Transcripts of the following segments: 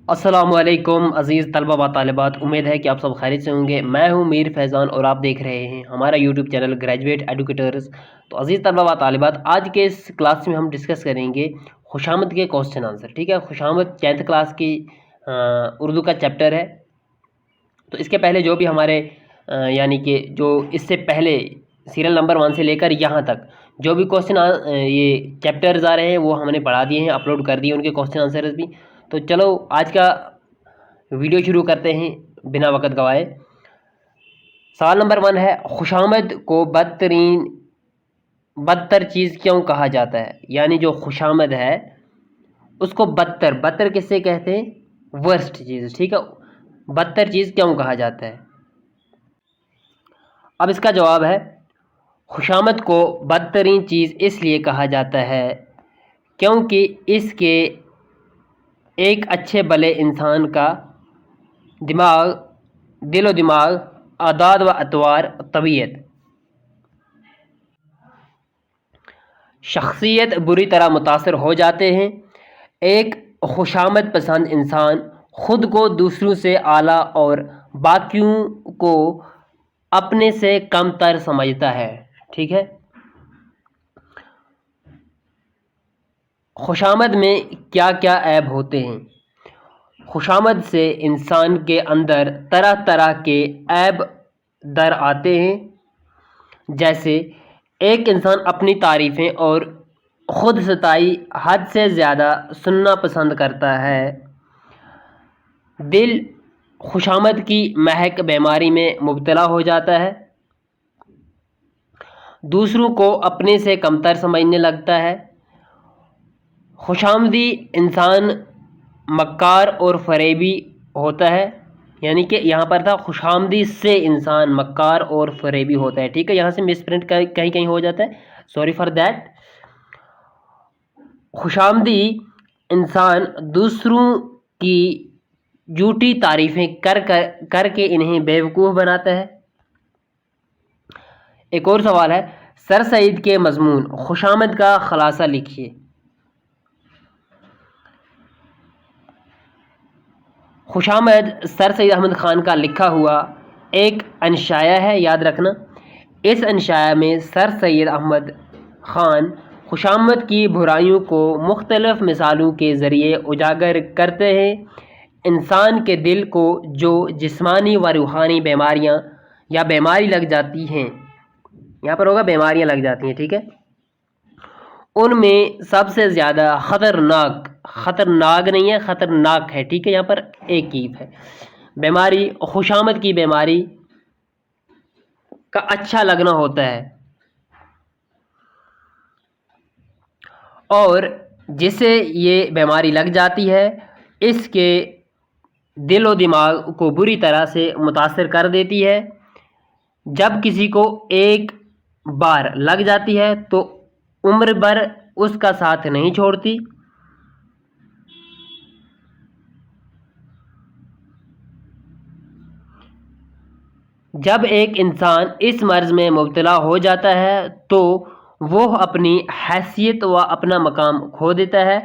السلام علیکم عزیز طلبہ و طالبات، امید ہے کہ آپ سب خیریت سے ہوں گے۔ میں ہوں میر فیضان اور آپ دیکھ رہے ہیں ہمارا یوٹیوب چینل گریجویٹ ایڈوکیٹرز۔ تو عزیز طلبہ و طالبات، آج کے اس کلاس میں ہم ڈسکس کریں گے خوشامد کے کوسچن آنسر۔ ٹھیک ہے، خوشامد 10th کلاس کی اردو کا چیپٹر ہے۔ تو اس کے پہلے جو بھی ہمارے یعنی کہ جو اس سے پہلے سیریل نمبر 1 سے لے کر یہاں تک جو بھی کوسچن یہ چیپٹرز آ رہے ہیں وہ ہم نے پڑھا دیے ہیں، اپلوڈ کر دیے ان کے کوسچن آنسرز بھی۔ تو چلو آج کا ویڈیو شروع کرتے ہیں بنا وقت گوائے۔ سوال نمبر 1 ہے، خوشامد کو بدتر چیز کیوں کہا جاتا ہے؟ یعنی جو خوشامد ہے اس کو بدتر کس سے کہتے ہیں؟ ورسٹ چیز۔ ٹھیک ہے، بدتر چیز کیوں کہا جاتا ہے؟ اب اس کا جواب ہے، خوشامد کو بدترین چیز اس لیے کہا جاتا ہے کیونکہ اس کے ایک اچھے بھلے انسان کا دل و دماغ، عادات و اطوار، طبیعت، شخصیت بری طرح متاثر ہو جاتے ہیں۔ ایک خوشامد پسند انسان خود کو دوسروں سے اعلیٰ اور باقیوں کو اپنے سے کم تر سمجھتا ہے۔ ٹھیک ہے، خوشامد میں کیا کیا عیب ہوتے ہیں؟ خوشامد سے انسان کے اندر طرح طرح کے عیب در آتے ہیں، جیسے ایک انسان اپنی تعریفیں اور خود ستائی حد سے زیادہ سننا پسند کرتا ہے۔ دل خوشامد کی مہک بیماری میں مبتلا ہو جاتا ہے۔ دوسروں کو اپنے سے کمتر سمجھنے لگتا ہے۔ خوشامدی انسان مکار اور فریبی ہوتا ہے، یعنی کہ یہاں پر تھا خوشامدی سے انسان مکار اور فریبی ہوتا ہے۔ ٹھیک ہے، یہاں سے مس پرنٹ کہیں ہو جاتا ہے، سوری فار دیٹ۔ خوشامدی انسان دوسروں کی جھوٹی تعریفیں کر کے انہیں بیوقوف بناتا ہے۔ ایک اور سوال ہے، سر سید کے مضمون خوشامد کا خلاصہ لکھیے۔ خوشامد سر سید احمد خان کا لکھا ہوا ایک انشائیہ ہے، یاد رکھنا۔ اس انشائیہ میں سر سید احمد خان خوشامد کی برائیوں کو مختلف مثالوں کے ذریعے اجاگر کرتے ہیں۔ انسان کے دل کو جو جسمانی و روحانی بیماریاں یا بیماری لگ جاتی ہیں، یہاں پر ہوگا بیماریاں لگ جاتی ہیں، ٹھیک ہے، ان میں سب سے زیادہ خطرناک نہیں ہے، خطرناک ہے، ٹھیک ہے، یہاں پر ایک کیف ہے، بیماری خوشامد کی بیماری کا اچھا لگنا ہوتا ہے، اور جسے یہ بیماری لگ جاتی ہے اس کے دل و دماغ کو بری طرح سے متاثر کر دیتی ہے۔ جب کسی کو ایک بار لگ جاتی ہے تو عمر بھر اس کا ساتھ نہیں چھوڑتی۔ جب ایک انسان اس مرض میں مبتلا ہو جاتا ہے تو وہ اپنی حیثیت و اپنا مقام کھو دیتا ہے،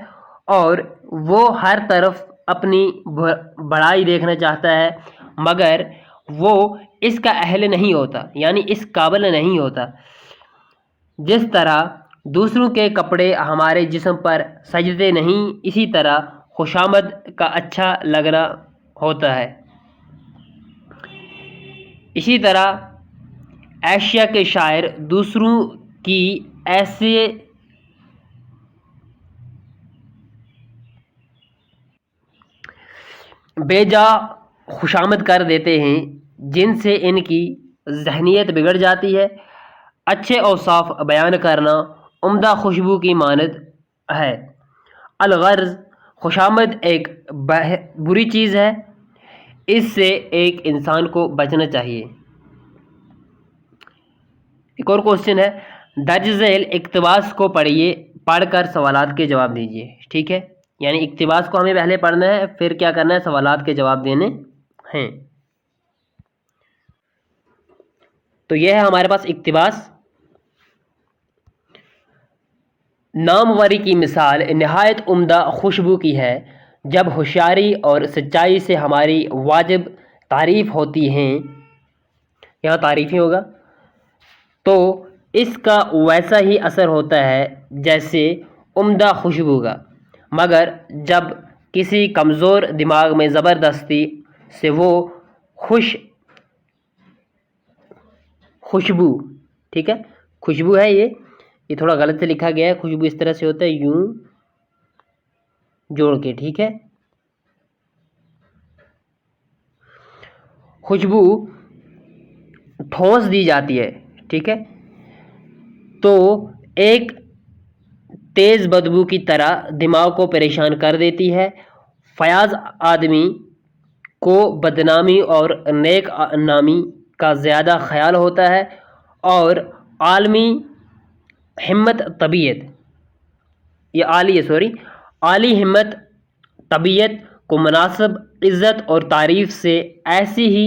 اور وہ ہر طرف اپنی بڑائی دیکھنا چاہتا ہے، مگر وہ اس کا اہل نہیں ہوتا، یعنی اس قابل نہیں ہوتا۔ جس طرح دوسروں کے کپڑے ہمارے جسم پر سجتے نہیں، اسی طرح خوشامد کا اچھا لگنا ہوتا ہے۔ اسی طرح ایشیا کے شاعر دوسروں کی ایسے بے جا خوشامد کر دیتے ہیں جن سے ان کی ذہنیت بگڑ جاتی ہے۔ اچھے اوصاف بیان کرنا عمدہ خوشبو کی مانند ہے۔ الغرض خوشامد ایک بری چیز ہے، اس سے ایک انسان کو بچنا چاہیے۔ ایک اور کوشچن ہے، درج ذیل اقتباس کو پڑھ کر سوالات کے جواب دیجیے۔ ٹھیک ہے، یعنی اقتباس کو ہمیں پہلے پڑھنا ہے، پھر کیا کرنا ہے، سوالات کے جواب دینے ہیں۔ تو یہ ہے ہمارے پاس اقتباس۔ ناموری کی مثال نہایت عمدہ خوشبو کی ہے جب ہوشیاری اور سچائی سے ہماری واجب تعریف ہوتی ہیں، یہاں تعریف ہی ہوگا، تو اس کا ویسا ہی اثر ہوتا ہے جیسے عمدہ خوشبو کا، مگر جب کسی کمزور دماغ میں زبردستی سے وہ خوشبو، ٹھیک ہے، خوشبو ہے، یہ تھوڑا غلط سے لکھا گیا ہے، خوشبو اس طرح سے ہوتا ہے یوں جوڑ کے، ٹھیک ہے، خوشبو ٹھونس دی جاتی ہے، ٹھیک ہے، تو ایک تیز بدبو کی طرح دماغ کو پریشان کر دیتی ہے۔ فیاض آدمی کو بدنامی اور نیک نامی کا زیادہ خیال ہوتا ہے، اور عالمی ہمت طبیعت عالی ہمت طبیعت کو مناسب عزت اور تعریف سے ایسی ہی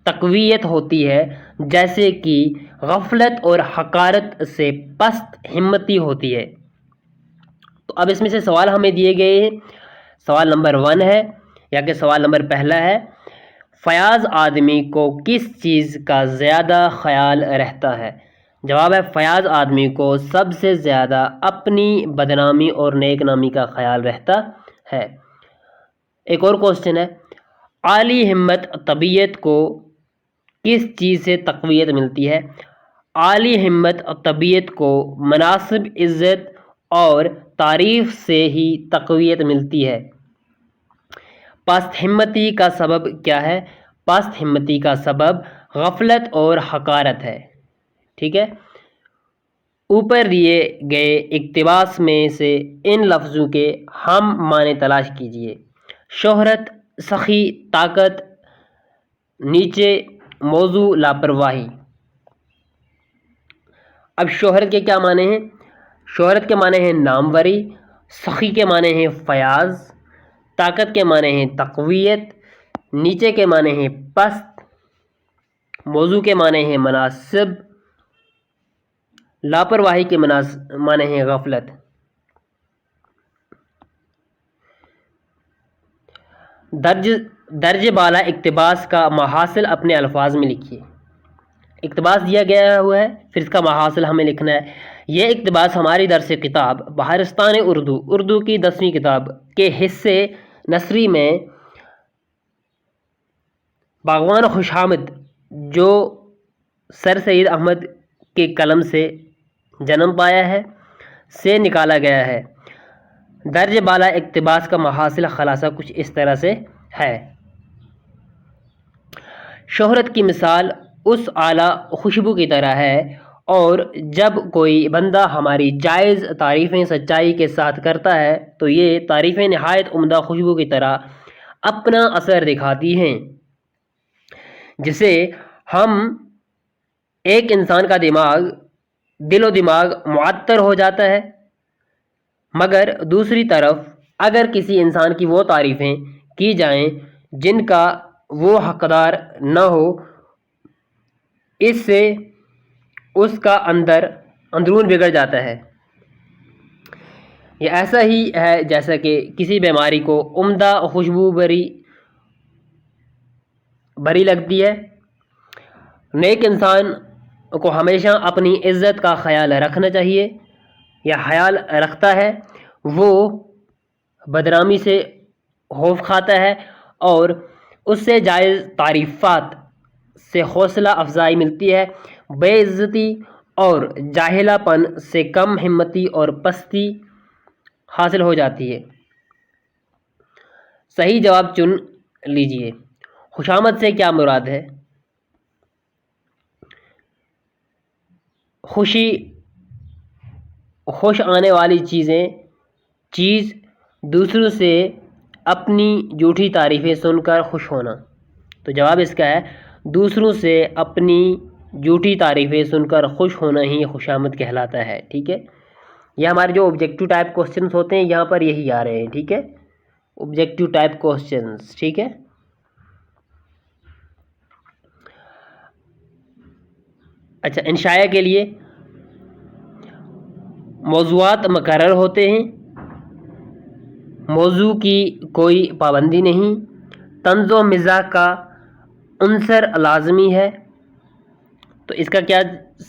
تقویت ہوتی ہے جیسے کہ غفلت اور حقارت سے پست ہمتی ہوتی ہے۔ تو اب اس میں سے سوال ہمیں دیے گئے ہیں، سوال نمبر 1 ہے، یا کہ سوال نمبر پہلا ہے، فیاض آدمی کو کس چیز کا زیادہ خیال رہتا ہے؟ جواب ہے فیاض آدمی کو سب سے زیادہ اپنی بدنامی اور نیک نامی کا خیال رہتا ہے۔ ایک اور کوسچن ہے، عالی ہمت طبیعت کو کس چیز سے تقویت ملتی ہے؟ عالی ہمت طبیعت کو مناسب عزت اور تعریف سے ہی تقویت ملتی ہے۔ پست ہمتی کا سبب کیا ہے؟ پست ہمتی کا سبب غفلت اور حقارت ہے، ٹھیک ہے۔ اوپر دیے گئے اقتباس میں سے ان لفظوں کے ہم معنی تلاش کیجیے۔ شہرت، سخی، طاقت، نیچے موضوع لاپرواہی۔ اب شہرت کے کیا معنی ہیں؟ شہرت کے معنی ہیں ناموری، سخی کے معنی ہیں فیاض، طاقت کے معنی ہیں تقویت، نیچے کے معنی ہیں پست، موضوع کے معنی ہیں مناسب، لاپرواہی کے معنی ہیں غفلت۔ درج بالا اقتباس کا محاصل اپنے الفاظ میں لکھیے۔ اقتباس دیا گیا ہوا ہے، پھر اس کا محاصل ہمیں لکھنا ہے۔ یہ اقتباس ہماری درس کتاب بہارستان اردو کی 10ویں کتاب کے حصے نثری میں باغبان خوش آمد، جو سر سید احمد کے قلم سے جنم پایا ہے، سے نکالا گیا ہے۔ درج بالا اقتباس کا محاصل خلاصہ کچھ اس طرح سے ہے۔ شہرت کی مثال اس اعلیٰ خوشبو کی طرح ہے، اور جب کوئی بندہ ہماری جائز تعریفیں سچائی کے ساتھ کرتا ہے تو یہ تعریفیں نہایت عمدہ خوشبو کی طرح اپنا اثر دکھاتی ہیں، جسے ہم ایک انسان کا دل و دماغ معطر ہو جاتا ہے۔ مگر دوسری طرف اگر کسی انسان کی وہ تعریفیں کی جائیں جن کا وہ حقدار نہ ہو، اس سے اس کا اندرون بگڑ جاتا ہے۔ یہ ایسا ہی ہے جیسا کہ کسی بیماری کو عمدہ خوشبو بری لگتی ہے۔ نیک انسان کو ہمیشہ اپنی عزت کا خیال رکھنا چاہیے، یا خیال رکھتا ہے، وہ بدنامی سے خوف کھاتا ہے اور اس سے جائز تعریفات سے حوصلہ افزائی ملتی ہے، بے عزتی اور جاہلہ پن سے کم ہمتی اور پستی حاصل ہو جاتی ہے۔ صحیح جواب چن لیجیے۔ خوشامد سے کیا مراد ہے؟ خوش آنے والی چیز دوسروں سے اپنی جھوٹی تعریفیں سن کر خوش ہونا۔ تو جواب اس کا ہے دوسروں سے اپنی جھوٹی تعریفیں سن کر خوش ہونا ہی خوشامد کہلاتا ہے، ٹھیک ہے۔ یہ ہمارے جو آبجیکٹیو ٹائپ کوسچنز ہوتے ہیں یہاں پر یہی آ رہے ہیں، ٹھیک ہے، آبجیکٹیو ٹائپ کوسچنز، ٹھیک ہے۔ اچھا، انشاء کے لیے موضوعات مقرر ہوتے ہیں، موضوع کی کوئی پابندی نہیں، طنز و مزاح کا عنصر لازمی ہے۔ تو اس کا کیا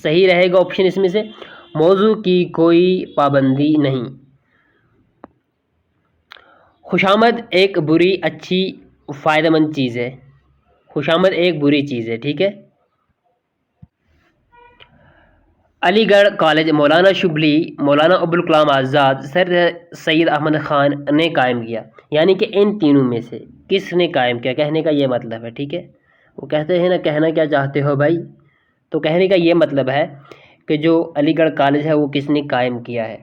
صحیح رہے گا آپشن اس میں سے؟ موضوع کی کوئی پابندی نہیں۔ خوشامد ایک بری، اچھی، فائدہ مند چیز ہے۔ خوشامد ایک بری چیز ہے، ٹھیک ہے۔ علی گڑھ کالج مولانا شبلی، مولانا ابوالکلام آزاد، سر سید احمد خان نے قائم کیا، یعنی کہ ان تینوں میں سے کس نے قائم کیا؟ کہنے کا یہ مطلب ہے، ٹھیک ہے۔ وہ کہتے ہیں نا کہنا کیا چاہتے ہو بھائی، تو کہنے کا یہ مطلب ہے کہ جو علی گڑھ کالج ہے وہ کس نے قائم کیا ہے؟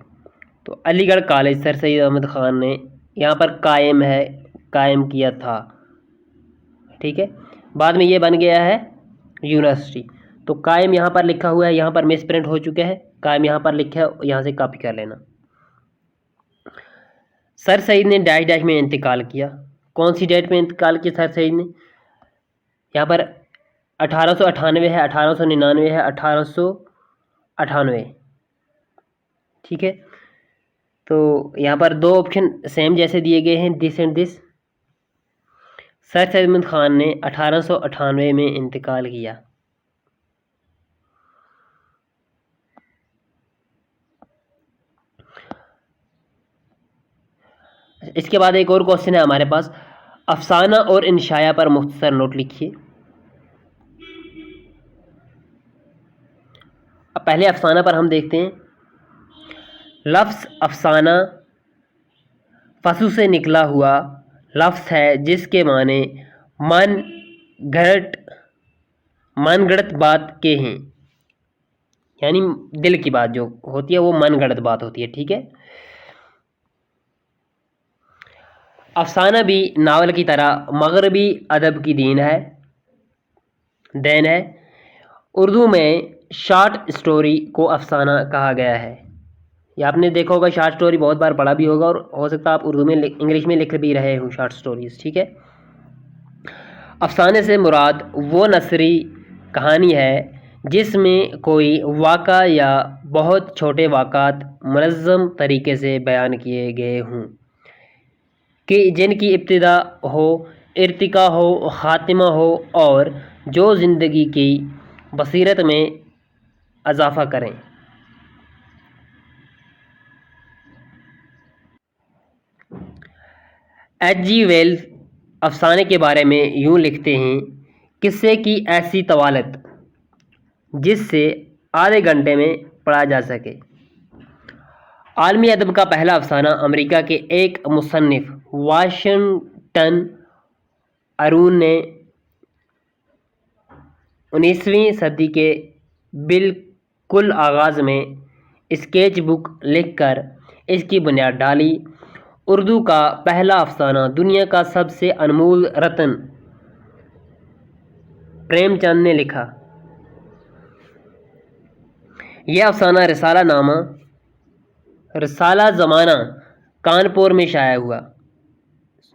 تو علی گڑھ کالج سر سید احمد خان نے یہاں پر قائم ہے، قائم کیا تھا، ٹھیک ہے۔ بعد میں یہ بن گیا ہے یونیورسٹی۔ تو قائم یہاں پر لکھا ہوا ہے، یہاں پر مس پرنٹ ہو چکا ہے، قائم یہاں پر لکھا ہے، یہاں سے کاپی کر لینا۔ سر سید نے ڈیش ڈیش میں انتقال کیا، کون سی ڈیٹ میں انتقال کیا سر سید نے؟ یہاں پر 1898 ہے، 1899 ہے، 1898، ٹھیک ہے۔ تو یہاں پر دو آپشن سیم جیسے دیے گئے ہیں، دس اینڈ دس۔ سر سید احمد خان نے 1898 میں انتقال کیا۔ اس کے بعد ایک اور کوشچن ہے ہمارے پاس، افسانہ اور انشائیہ پر مختصر نوٹ لکھیے۔ اب پہلے افسانہ پر ہم دیکھتے ہیں۔ لفظ افسانہ فسو سے نکلا ہوا لفظ ہے جس کے معنی من گھڑت بات کے ہیں، یعنی دل کی بات جو ہوتی ہے وہ من گھڑت بات ہوتی ہے، ٹھیک ہے۔ افسانہ بھی ناول کی طرح مغربی ادب کی دین ہے۔ اردو میں شارٹ سٹوری کو افسانہ کہا گیا ہے۔ یہ آپ نے دیکھا ہوگا، شارٹ سٹوری بہت بار پڑھا بھی ہوگا، اور ہو سکتا ہے آپ اردو میں انگلش میں لکھ بھی رہے ہوں شارٹ سٹوریز، ٹھیک ہے۔ افسانے سے مراد وہ نثری کہانی ہے جس میں کوئی واقعہ یا بہت چھوٹے واقعات منظم طریقے سے بیان کیے گئے ہوں، کہ جن کی ابتدا ہو، ارتقا ہو، خاتمہ ہو، اور جو زندگی کی بصیرت میں اضافہ کریں۔ ایچ جی ویلز افسانے کے بارے میں یوں لکھتے ہیں، قصے کی ایسی طوالت جس سے آدھے گھنٹے میں پڑھا جا سکے۔ عالمی ادب کا پہلا افسانہ امریکہ کے ایک مصنف واشنگٹن ارون نے 19ویں صدی کے بالکل آغاز میں اسکیچ بک لکھ کر اس کی بنیاد ڈالی۔ اردو کا پہلا افسانہ دنیا کا سب سے انمول رتن پریم چند نے لکھا۔ یہ افسانہ رسالہ زمانہ کانپور میں شائع ہوا۔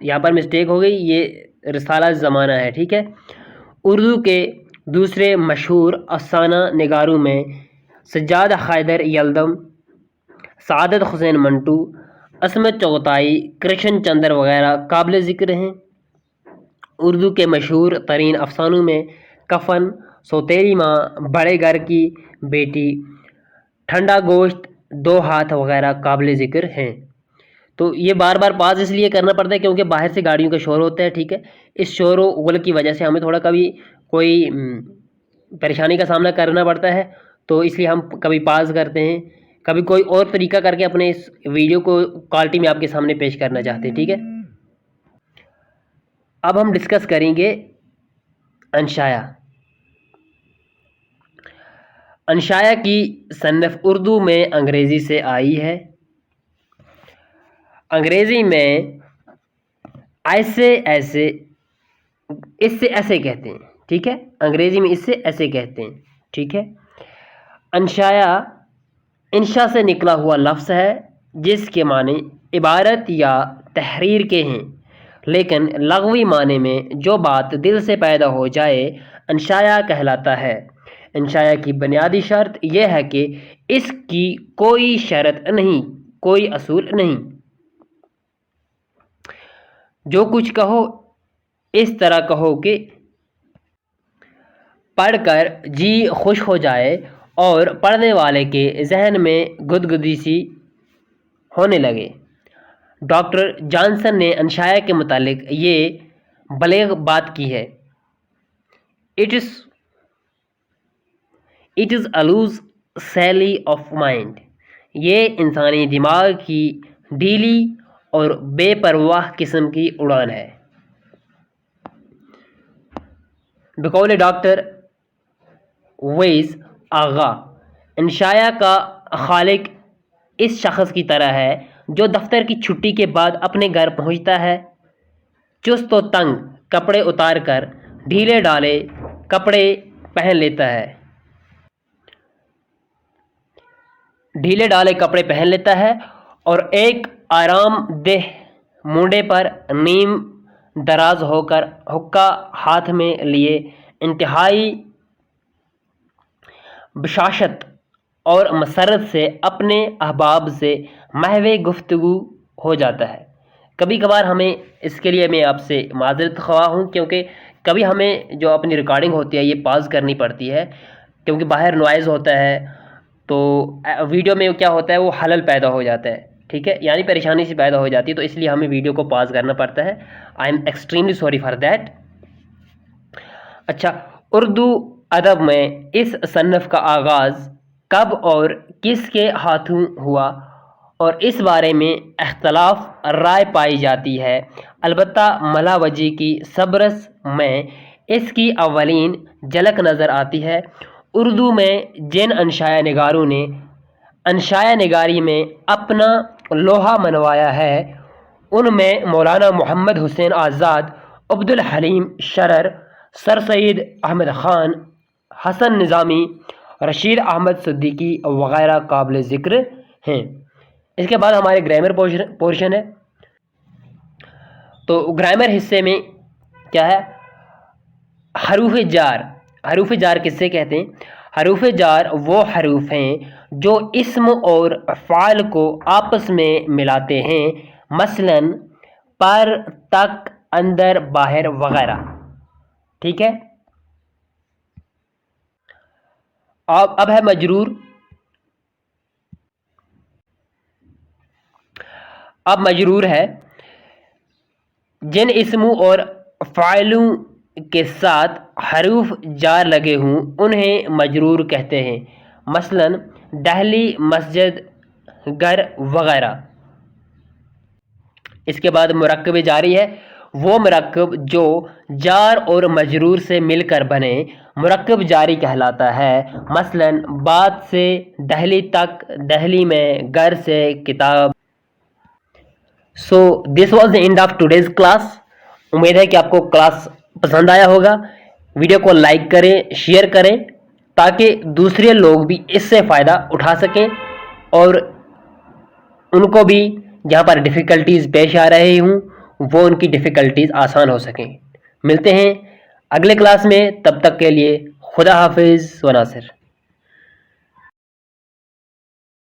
یہاں پر مسٹیک ہو گئی، یہ رسالہ زمانہ ہے، ٹھیک ہے۔ اردو کے دوسرے مشہور افسانہ نگاروں میں سجاد حیدر یلدم، سعادت حسین منٹو، عصمت چغتائی، کرشن چندر وغیرہ قابل ذکر ہیں۔ اردو کے مشہور ترین افسانوں میں کفن، سوتیلی ماں، بڑے گھر کی بیٹی، ٹھنڈا گوشت، دو ہاتھ وغیرہ قابل ذکر ہیں۔ تو یہ بار بار پاز اس لیے کرنا پڑتا ہے کیونکہ باہر سے گاڑیوں کا شور ہوتا ہے، ٹھیک ہے۔ اس شور و غل کی وجہ سے ہمیں تھوڑا کبھی کوئی پریشانی کا سامنا کرنا پڑتا ہے، تو اس لیے ہم کبھی پاز کرتے ہیں، کبھی کوئی اور طریقہ کر کے اپنے اس ویڈیو کو کوالٹی میں آپ کے سامنے پیش کرنا چاہتے ہیں، ٹھیک ہے۔ اب ہم ڈسکس کریں گے انشائیہ۔ انشائیہ کی صنف اردو میں انگریزی سے آئی ہے۔ انگریزی میں اس سے ایسے کہتے ہیں، ٹھیک ہے۔ انگریزی میں اس سے ایسے کہتے ہیں، ٹھیک ہے۔ انشائیہ انشا سے نکلا ہوا لفظ ہے جس کے معنی عبارت یا تحریر کے ہیں، لیکن لغوی معنی میں جو بات دل سے پیدا ہو جائے انشائیہ کہلاتا ہے۔ انشائیہ کی بنیادی شرط یہ ہے کہ اس کی کوئی شرط نہیں، کوئی اصول نہیں۔ جو کچھ کہو اس طرح کہو کہ پڑھ کر جی خوش ہو جائے اور پڑھنے والے کے ذہن میں گدگدی سی ہونے لگے۔ ڈاکٹر جانسن نے انشاء کے متعلق یہ بلیغ بات کی ہے۔ It is a loose sally of mind۔ یہ انسانی دماغ کی ڈھیلی اور بے پرواہ قسم کی اڑان ہے۔ بقول ڈاکٹر ویز آغا، انشاء کا خالق اس شخص کی طرح ہے جو دفتر کی چھٹی کے بعد اپنے گھر پہنچتا ہے، چست و تنگ کپڑے اتار کر ڈھیلے ڈالے کپڑے پہن لیتا ہے اور ایک آرام دہ مونڈے پر نیم دراز ہو کر حقہ ہاتھ میں لیے انتہائی بشاشت اور مسرت سے اپنے احباب سے محو گفتگو ہو جاتا ہے۔ کبھی کبھار ہمیں اس کے لیے میں آپ سے معذرت خواہ ہوں، کیونکہ کبھی ہمیں جو اپنی ریکارڈنگ ہوتی ہے یہ پاز کرنی پڑتی ہے، کیونکہ باہر نوائز ہوتا ہے تو ویڈیو میں کیا ہوتا ہے وہ خلل پیدا ہو جاتا ہے، ٹھیک ہے، یعنی پریشانی سی پیدا ہو جاتی ہے، تو اس لیے ہمیں ویڈیو کو پاز کرنا پڑتا ہے۔ I am extremely sorry for that. اچھا، اردو ادب میں اس صنف کا آغاز کب اور کس کے ہاتھوں ہوا اور اس بارے میں اختلاف رائے پائی جاتی ہے۔ البتہ ملا وجی کی سبرس میں اس کی اولین جھلک نظر آتی ہے۔ اردو میں جن انشاء نگاروں نے انشاء نگاری میں اپنا لوہا منوایا ہے ان میں مولانا محمد حسین آزاد، عبدالحلیم شرر، سر سید احمد خان، حسن نظامی، رشید احمد صدیقی وغیرہ قابل ذکر ہیں۔ اس کے بعد ہمارے گرامر پورشن ہے، تو گرامر حصے میں کیا ہے؟ حروف جار۔ حروف جار کس سے کہتے ہیں؟ حروف جار وہ حروف ہیں جو اسم اور فعل کو آپس میں ملاتے ہیں، مثلاً پر، تک، اندر، باہر وغیرہ، ٹھیک ہے۔ اب ہے مجرور۔ اب مجرور ہے جن اسموں اور فاعلوں کے ساتھ حروف جار لگے ہوں انہیں مجرور کہتے ہیں، مثلاً دہلی، مسجد، گھر وغیرہ۔ اس کے بعد مرکب جاری ہے، وہ مرکب جو جار اور مجرور سے مل کر بنے مرکب جاری کہلاتا ہے، مثلاً بات سے دہلی تک، دہلی میں، گھر سے کتاب۔ So this was the end of today's class۔ امید ہے کہ آپ کو کلاس پسند آیا ہوگا۔ ویڈیو کو لائک کریں، شیئر کریں تاکہ دوسرے لوگ بھی اس سے فائدہ اٹھا سکیں اور ان کو بھی جہاں پر ڈیفیکلٹیز پیش آ رہے ہوں وہ ان کی ڈیفیکلٹیز آسان ہو سکیں۔ ملتے ہیں اگلے کلاس میں، تب تک کے لیے خدا حافظ و ناصر۔